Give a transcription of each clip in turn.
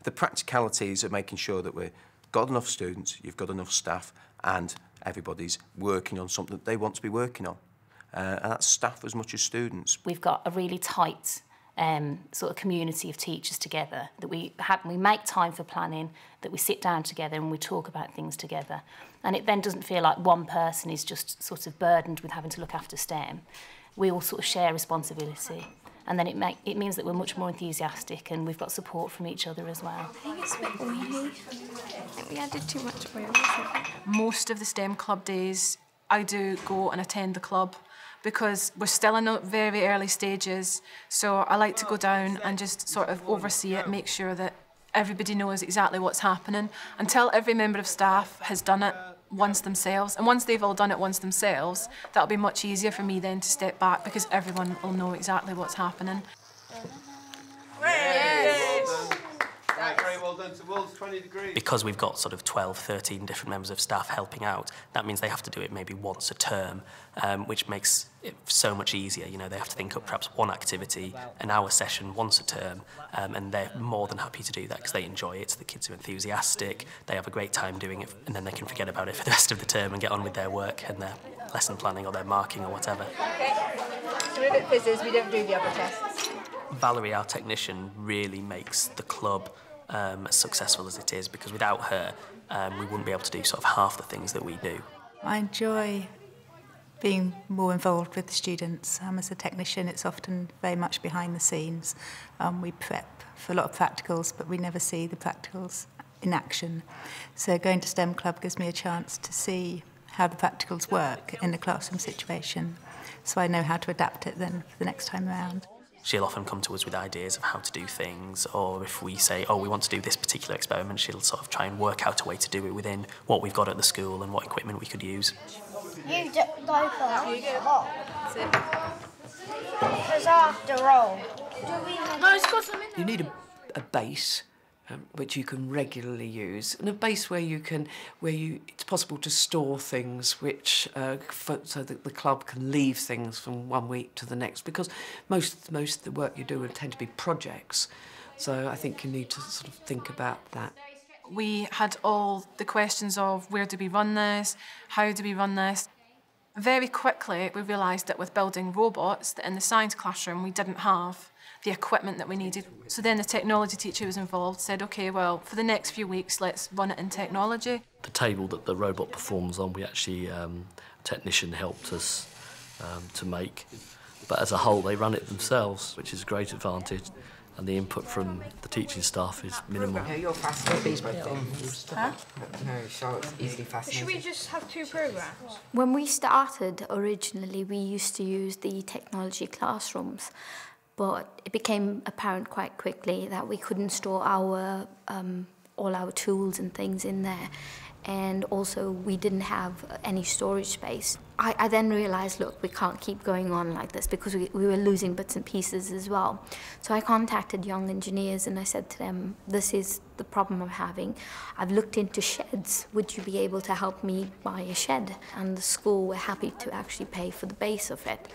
The practicalities of making sure that we've got enough students, you've got enough staff, and everybody's working on something that they want to be working on. And that's staff as much as students. We've got a really tight sort of community of teachers together, that we make time for planning, that we sit down together and we talk about things together. And it then doesn't feel like one person is just sort of burdened with having to look after STEM. We all sort of share responsibility. And then it means that we're much more enthusiastic and we've got support from each other as well. I think it's a bit oily. I think we added too much oil. Most of the STEM club days, I do go and attend the club because we're still in the very early stages. So I like to go down and just sort of oversee it, make sure that everybody knows exactly what's happening until every member of staff has done it once themselves. And once they've all done it once themselves, that'll be much easier for me then to step back because everyone will know exactly what's happening. Very well done towards 20 degrees. Because we've got sort of 12, 13 different members of staff helping out, that means they have to do it maybe once a term, which makes it so much easier. You know, they have to think up perhaps one activity, an hour session once a term, and they're more than happy to do that because they enjoy it. The kids are enthusiastic, they have a great time doing it, and then they can forget about it for the rest of the term and get on with their work and their lesson planning or their marking or whatever. Okay, so if it fizzes, we don't do the other tests. Valerie, our technician, really makes the club as successful as it is, because without her, we wouldn't be able to do sort of half the things that we do. I enjoy being more involved with the students. As a technician, it's often very much behind the scenes. We prep for a lot of practicals, but we never see the practicals in action. So going to STEM Club gives me a chance to see how the practicals work in the classroom situation, so I know how to adapt it then for the next time around. She'll often come to us with ideas of how to do things, or if we say, oh, we want to do this particular experiment, she'll sort of try and work out a way to do it within what we've got at the school and what equipment we could use. You go first. Because after all, you need a base which you can regularly use, and a base where it's possible to store things, which so that the club can leave things from one week to the next, because most of the work you do would tend to be projects. So I think you need to sort of think about that. We had all the questions of where do we run this, how do we run this. Very quickly we realised that with building robots, that in the science classroom we didn't have the equipment that we needed. So then the technology teacher was involved, said, OK, well, for the next few weeks, let's run it in technology. The table that the robot performs on, we actually, a technician helped us to make. But as a whole, they run it themselves, which is a great advantage. And the input from the teaching staff is minimal. No, you're fascinated. These both things. Huh? No, Charlotte's easily fascinated. Should we just have two programs? When we started, originally, we used to use the technology classrooms, but it became apparent quite quickly that we couldn't store our all our tools and things in there. And also we didn't have any storage space. I then realised, look, we can't keep going on like this because we were losing bits and pieces as well. So I contacted Young Engineers and I said to them, this is the problem I'm having. I've looked into sheds. Would you be able to help me buy a shed? And the school were happy to actually pay for the base of it.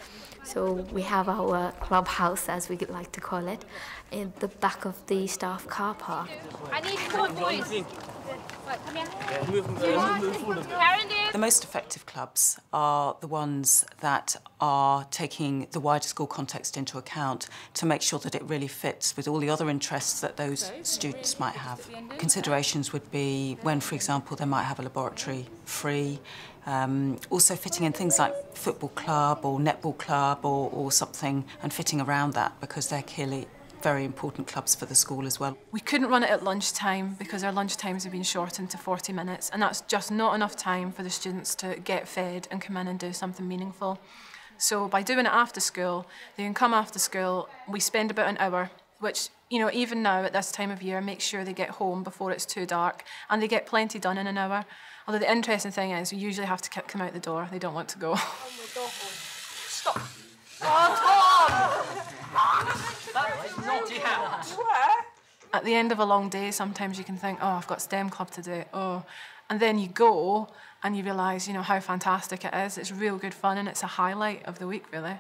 So we have our clubhouse, as we like to call it, in the back of the staff car park. I need 4 boys. The most effective clubs are the ones that are taking the wider school context into account to make sure that it really fits with all the other interests that those students might have. Considerations would be when, for example, they might have a laboratory free, also fitting in things like football club or netball club or something, and fitting around that, because they're clearly very important clubs for the school as well. We couldn't run it at lunchtime because our lunch times have been shortened to 40 minutes, and that's just not enough time for the students to get fed and come in and do something meaningful. So by doing it after school, they can come after school, we spend about an hour, which, you know, even now at this time of year, make sure they get home before it's too dark, and they get plenty done in an hour. Although the interesting thing is we usually have to kick them out the door. They don't want to go. Stop. Oh, Tom! At the end of a long day, sometimes you can think, oh, I've got STEM club to do, oh. And then you go and you realise, you know, how fantastic it is. It's real good fun and it's a highlight of the week, really.